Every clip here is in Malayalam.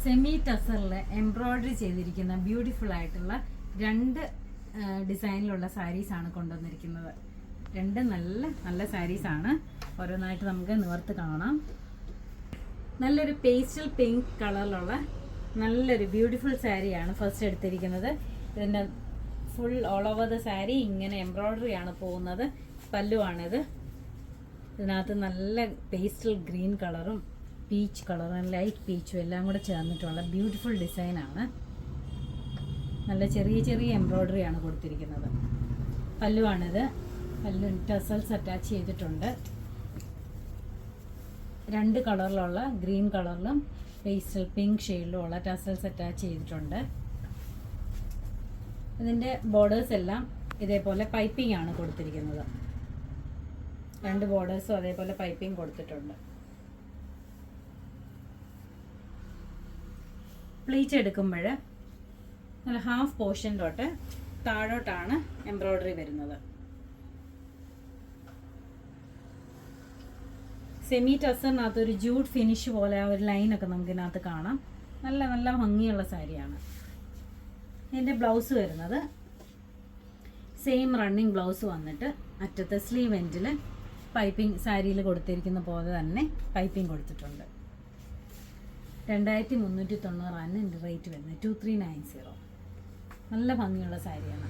സെമി ടസറിൽ എംബ്രോയിഡറി ചെയ്തിരിക്കുന്ന ബ്യൂട്ടിഫുൾ ആയിട്ടുള്ള രണ്ട് ഡിസൈനിലുള്ള സാരീസ് ആണ് കൊണ്ടുവന്നിരിക്കുന്നത്. രണ്ട് നല്ല നല്ല സാരീസ് ആണ്. ഓരോന്നായിട്ട് നമുക്ക് നിവർത്ത് കാണാം. നല്ലൊരു പേസ്റ്റൽ പിങ്ക് കളറിലുള്ള നല്ലൊരു ബ്യൂട്ടിഫുൾ സാരിയാണ് ഫസ്റ്റ് എടുത്തിരിക്കുന്നത്. ഇതിൻ്റെ full all over the sari ഇങ്ങനെ എംബ്രോയിഡറി ആണ് പോകുന്നത്. പല്ലുവാണിത്. ഇതിനകത്ത് നല്ല പേസ്റ്റൽ ഗ്രീൻ കളറും പീച്ച് കളറും ലൈറ്റ് പീച്ചും എല്ലാം കൂടെ ചേർന്നിട്ടുള്ള ബ്യൂട്ടിഫുൾ ഡിസൈനാണ്. നല്ല ചെറിയ ചെറിയ എംബ്രോയിഡറി ആണ് കൊടുത്തിരിക്കുന്നത്. പല്ലുവാണിത്. പല്ലു ടസൽസ് അറ്റാച്ച് ചെയ്തിട്ടുണ്ട്. രണ്ട് കളറിലുള്ള ഗ്രീൻ കളറിലും പേസ്റ്റൽ പിങ്ക് ഷെയ്ഡിലും ഉള്ള ടസൽസ് അറ്റാച്ച് ചെയ്തിട്ടുണ്ട്. ഇതിൻ്റെ ബോർഡേഴ്സ് എല്ലാം ഇതേപോലെ പൈപ്പിംഗ് ആണ് കൊടുത്തിരിക്കുന്നത്. രണ്ട് ബോർഡേഴ്സും അതേപോലെ പൈപ്പിംഗ് കൊടുത്തിട്ടുണ്ട്. പ്ലീറ്റ് എടുക്കുമ്പോൾ നല്ല ഹാഫ് പോർഷൻ തൊട്ട് താഴോട്ടാണ് എംബ്രോയിഡറി വരുന്നത്. സെമി ടസറിനകത്ത് ഒരു ജൂഡ് ഫിനിഷ് പോലെ ആ ഒരു ലൈനൊക്കെ നമുക്ക് ഇതിനകത്ത് കാണാം. നല്ല നല്ല ഭംഗിയുള്ള സാരിയാണ്. ഇതിൻ്റെ ബ്ലൗസ് വരുന്നത് സെയിം റണ്ണിങ് ബ്ലൗസ് വന്നിട്ട് അറ്റത്തെ സ്ലീവ് എൻഡിൽ പൈപ്പിംഗ് സാരിയിൽ കൊടുത്തിരിക്കുന്ന പോലെ തന്നെ പൈപ്പിംഗ് കൊടുത്തിട്ടുണ്ട്. 2390 ഇതിൻ്റെ റേറ്റ് വരുന്നത്. 2390. നല്ല ഭംഗിയുള്ള സാരിയാണ്.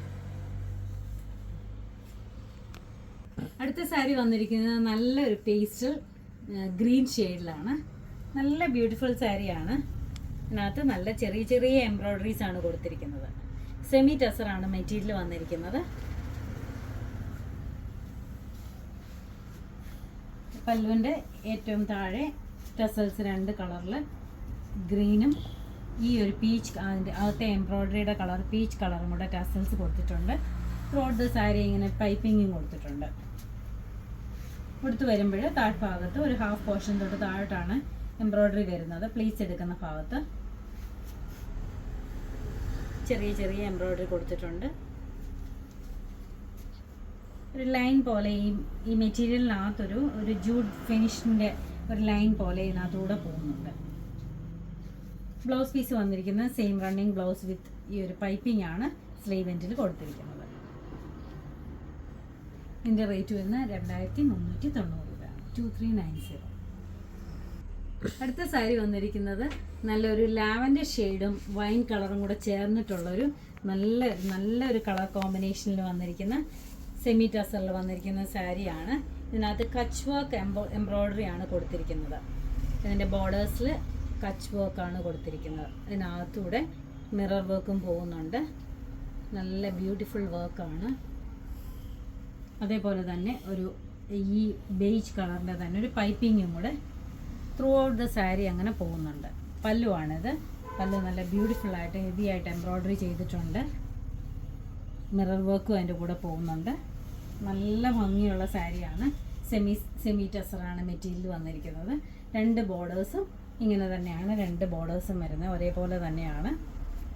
അടുത്ത സാരി വന്നിരിക്കുന്നത് നല്ലൊരു പേസ്റ്റൽ ഗ്രീൻ ഷെയ്ഡിലാണ്. നല്ല ബ്യൂട്ടിഫുൾ സാരിയാണ്. ഇതിനകത്ത് നല്ല ചെറിയ ചെറിയ എംബ്രോയിഡറീസ് ആണ് കൊടുത്തിരിക്കുന്നത്. സെമി ടസറാണ് മെറ്റീരിയൽ വന്നിരിക്കുന്നത്. പല്ലുവിൻ്റെ ഏറ്റവും താഴെ ടസൽസ് രണ്ട് കളറിൽ ഗ്രീനും ഈ ഒരു പീച്ച്, അതിൻ്റെ അകത്തെ എംബ്രോയിഡറിയുടെ കളർ പീച്ച് കളറും കൂടെ ടസൽസ് കൊടുത്തിട്ടുണ്ട്. ത്രോട്ട് ദ സാരി ഇങ്ങനെ പൈപ്പിങ്ങും കൊടുത്തിട്ടുണ്ട്. കൊടുത്ത് വരുമ്പോൾ താഴ്ഭാഗത്ത് ഒരു ഹാഫ് പോർഷൻ തൊട്ട് താഴോട്ടാണ് എംബ്രോയിഡറി വരുന്നത്. പ്ലീറ്റ്സ് എടുക്കുന്ന ഭാഗത്ത് ചെറിയ ചെറിയ എംബ്രോയിഡറി കൊടുത്തിട്ടുണ്ട്. ഒരു ലൈൻ പോലെ ഈ മെറ്റീരിയലിനകത്തൊരു ജൂഡ് ഫിനിഷിൻ്റെ ഒരു ലൈൻ പോലെ ഇതിനകത്തൂടെ പോകുന്നുണ്ട്. ബ്ലൗസ് പീസ് വന്നിരിക്കുന്നത് സെയിം റണ്ണിങ് ബ്ലൗസ് വിത്ത് ഈ ഒരു പൈപ്പിംഗ് ആണ് സ്ലീവ് എൻഡിൽ കൊടുത്തിരിക്കുന്നത്. ഇതിൻ്റെ റേറ്റ് വരുന്നത് 2390 രൂപയാണ്. 2390. അടുത്ത സാരി വന്നിരിക്കുന്നത് നല്ലൊരു ലാവൻഡർ ഷെയ്ഡും വൈൻ കളറും കൂടെ ചേർന്നിട്ടുള്ളൊരു നല്ലൊരു കളർ കോമ്പിനേഷനിൽ വന്നിരിക്കുന്ന സെമി ടസറിൽ വന്നിരിക്കുന്ന സാരിയാണ്. ഇതിനകത്ത് കച്ച് വർക്ക് എംബ്രോയിഡറി ആണ് കൊടുത്തിരിക്കുന്നത്. ഇതിൻ്റെ ബോർഡേഴ്സിൽ കച്ച് വർക്കാണ് കൊടുത്തിരിക്കുന്നത്. ഇതിനകത്തൂടെ മിറർ വർക്കും പോകുന്നുണ്ട്. നല്ല ബ്യൂട്ടിഫുൾ വർക്കാണ്. അതേപോലെ തന്നെ ഈ ബേജ് കളറിൻ്റെ തന്നെ ഒരു പൈപ്പിങ്ങും കൂടെ ത്രൂ ഔട്ട് ദ സാരി അങ്ങനെ പോകുന്നുണ്ട്. പല്ലുവാണിത്. പല്ലു നല്ല ബ്യൂട്ടിഫുൾ ആയിട്ട് ഹെവി ആയിട്ട് എംബ്രോയിഡറി ചെയ്തിട്ടുണ്ട്. മിറർ വർക്കും അതിൻ്റെ കൂടെ പോകുന്നുണ്ട്. നല്ല ഭംഗിയുള്ള സാരിയാണ്. സെമി ടസറാണ് മെറ്റീരിയൽ വന്നിരിക്കുന്നത്. രണ്ട് ബോർഡേഴ്സും ഇങ്ങനെ തന്നെയാണ്. രണ്ട് ബോർഡേഴ്സും വരുന്നത് ഒരേപോലെ തന്നെയാണ്.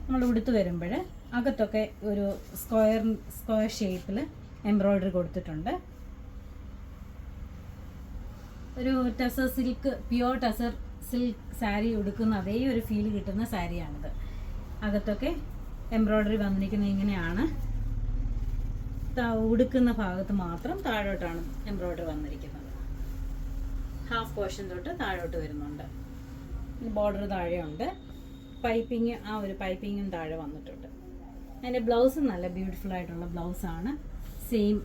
നമ്മൾ ഉടുത്ത് വരുമ്പോൾ അകത്തൊക്കെ ഒരു സ്ക്വയർ ഷേപ്പിൽ എംബ്രോയിഡറി കൊടുത്തിട്ടുണ്ട്. ഒരു tussar silk, pure tussar silk sari ഉടുക്കുന്ന അതേ ഒരു ഫീൽ കിട്ടുന്ന സാരിയാണിത്. അകത്തൊക്കെ എംബ്രോയിഡറി വന്നിരിക്കുന്നത് ഇങ്ങനെയാണ്. ഉടുക്കുന്ന ഭാഗത്ത് മാത്രം താഴോട്ടാണ് എംബ്രോയിഡറി വന്നിരിക്കുന്നത്. ഹാഫ് പോർഷൻ തൊട്ട് താഴോട്ട് വരുന്നുണ്ട്. ബോർഡർ താഴെയുണ്ട്. പൈപ്പിങ്, ആ ഒരു പൈപ്പിങ്ങും താഴെ വന്നിട്ടുണ്ട്. അതിൻ്റെ ബ്ലൗസ് നല്ല ബ്യൂട്ടിഫുൾ ആയിട്ടുള്ള ബ്ലൗസാണ്. Same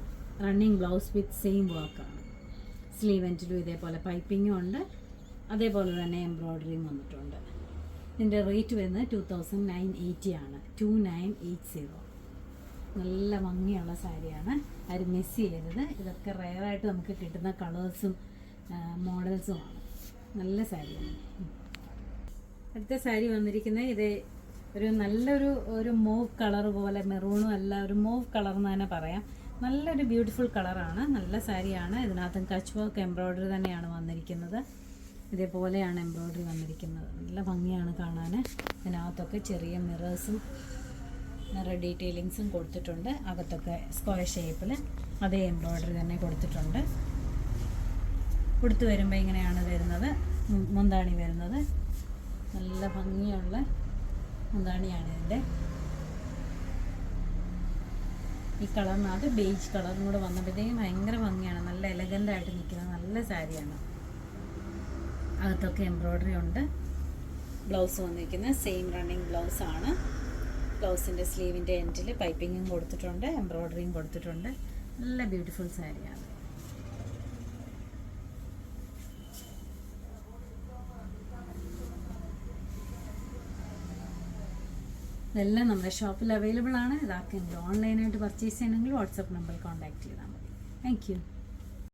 running blouse with same വർക്കാണ്. സ്ലീവ് എൻഡിലും ഇതേപോലെ പൈപ്പിങ്ങും ഉണ്ട്. അതേപോലെ തന്നെ എംബ്രോയിഡറിയും വന്നിട്ടുണ്ട്. ഇതിൻ്റെ റേറ്റ് വരുന്നത് 2980 ആണ്. 2980. നല്ല ഭംഗിയുള്ള സാരിയാണ്. ആരും മിസ് ചെയ്യരുത്. ഇതൊക്കെ റെയറായിട്ട് നമുക്ക് കിട്ടുന്ന കളേഴ്സും മോഡൽസുമാണ്. നല്ല സാരിയാണ്. അടുത്ത സാരി വന്നിരിക്കുന്നത് ഇത് നല്ലൊരു മൂവ് കളർ പോലെ, മെറൂണും അല്ല, ഒരു മൂവ് കളർ എന്ന് തന്നെ പറയാം. നല്ലൊരു ബ്യൂട്ടിഫുൾ കളറാണ്. നല്ല സാരിയാണ്. ഇതിനകത്തും കച്ച് വർക്ക് എംബ്രോയിഡറി തന്നെയാണ് വന്നിരിക്കുന്നത്. ഇതേപോലെയാണ് എംബ്രോയിഡറി വന്നിരിക്കുന്നത്. നല്ല ഭംഗിയാണ് കാണാൻ. ഇതിനകത്തൊക്കെ ചെറിയ മിറർ ഡീറ്റെയിലിങ്സും കൊടുത്തിട്ടുണ്ട്. അകത്തൊക്കെ സ്ക്വയർ ഷേപ്പിൽ അതേ എംബ്രോയിഡറി തന്നെ കൊടുത്തിട്ടുണ്ട്. ഉടുത്ത് വരുമ്പോൾ ഇങ്ങനെയാണ് വരുന്നത്. മുന്താണി വരുന്നത്. നല്ല ഭംഗിയുള്ള മുന്താണിയാണ് ഇതിൻ്റെ. ഈ കളറിനകത്ത് ബേജ് കളറും കൂടെ വന്നപ്പോഴത്തേക്കും ഭയങ്കര ഭംഗിയാണ്. നല്ല എലഗൻ്റായിട്ട് നിൽക്കുന്ന നല്ല സാരിയാണ്. അകത്തൊക്കെ എംബ്രോയ്ഡറി ഉണ്ട്. ബ്ലൗസ് വന്നിരിക്കുന്നത് സെയിം റണ്ണിങ് ബ്ലൗസാണ്. ബ്ലൗസിൻ്റെ സ്ലീവിൻ്റെ എൻഡിൽ പൈപ്പിങ്ങും കൊടുത്തിട്ടുണ്ട്, എംബ്രോയ്ഡറിയും കൊടുത്തിട്ടുണ്ട്. നല്ല ബ്യൂട്ടിഫുൾ സാരിയാണ്. ഇതെല്ലാം നമ്മുടെ ഷോപ്പിൽ അവൈലബിൾ ആണ്. ഇതാർക്കെങ്കിലും ഓൺലൈനായിട്ട് പർച്ചേസ് ചെയ്യണമെങ്കിൽ വാട്സപ്പ് നമ്പറിൽ കോൺടാക്ട് ചെയ്താൽ മതി. Thank you.